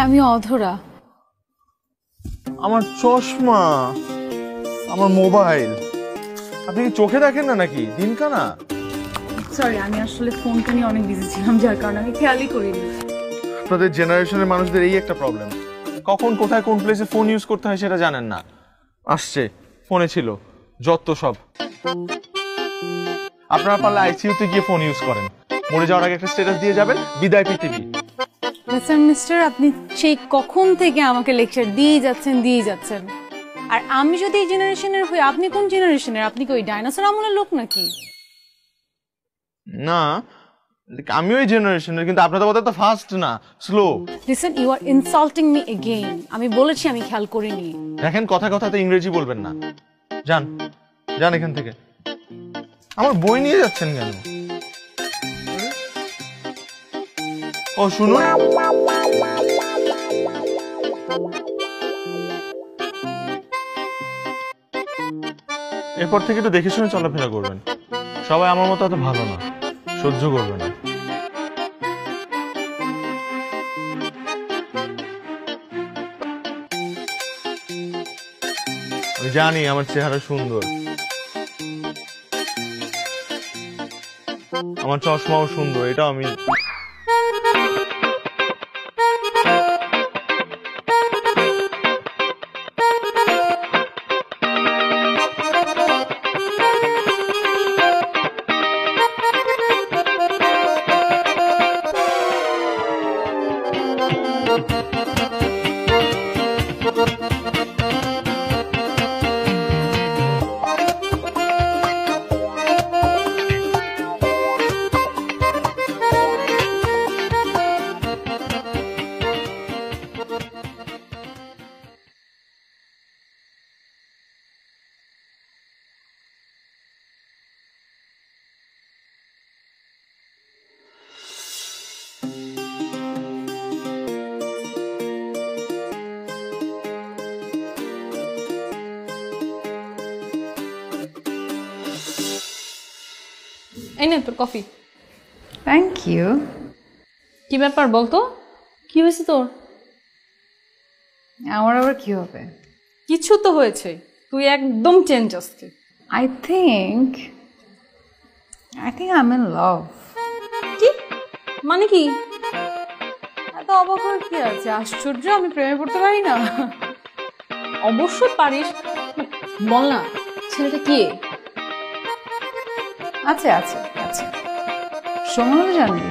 আমি অধরা। আমার চশমা, আমার মোবাইল, আপনি কি চোখে দেখেন না নাকি? দিনকানা। সরি, আমি আসলে ফোনটা নিয়ে অনেক বিজি ছিলাম, যার কারণে আমি খেয়ালই করিনি। আপনাদের জেনারেশনের মানুষদের এই একটা প্রবলেম, কখন কোথায় কোন প্লেসে ফোন ইউজ করতে হয় সেটা জানেন না। আসছে ফোনে ছিল যত সব। আপনারা পারলে আইসিইউতে গিয়ে ফোন ইউজ করেন, মরে যাওয়ার আগে একটা স্ট্যাটাস দিয়ে যাবেন, বিদায় পৃথিবী। মিস্টার, আপনি সেই কখন থেকে আমাকে লেকচার দিয়ে যাচ্ছেন। আর আমি যদি এই জেনারেশনের হই, আপনি কোন জেনারেশনের? আপনি কি ওই ডাইনোসর আমলের লোক নাকি? না, আমিও এই জেনারেশনের, কিন্তু আপনাদের মতো তো ফাস্ট না, slow. Listen, you are insulting me again. আমি বলেছি আমি খেয়াল করিনি। দেখেন, কথাতে ইংরেজি বলবেন না। যান যান এখান থেকে। আমার বই নিয়ে যাচ্ছেন কেন? ও শুনুন, এরপর থেকে একটু দেখে শুনে চলাফেরা করবেন। সবাই আমার মতো এত ভালো না, সহ্য করবে না। আমি জানি আমার চেহারা সুন্দর, আমার চশমাও সুন্দর, এটা আমি। এই নে তোর কফি। Thank you. কি ব্যাপার বলতো, কি হয়েছে তোর? আমার আবার কি হবে? কিছু তো হয়েছে, তুই একদম চেঞ্জ আজকে। I think I'm in love. কি মানে কি? এত অবাক হওয়ার কি আছে? আশ্চর্য, আমি প্রেমে পড়তে পারি না? অবশ্যই পারিস, বল না ছেলেটা কি? আছে সময় জানবি।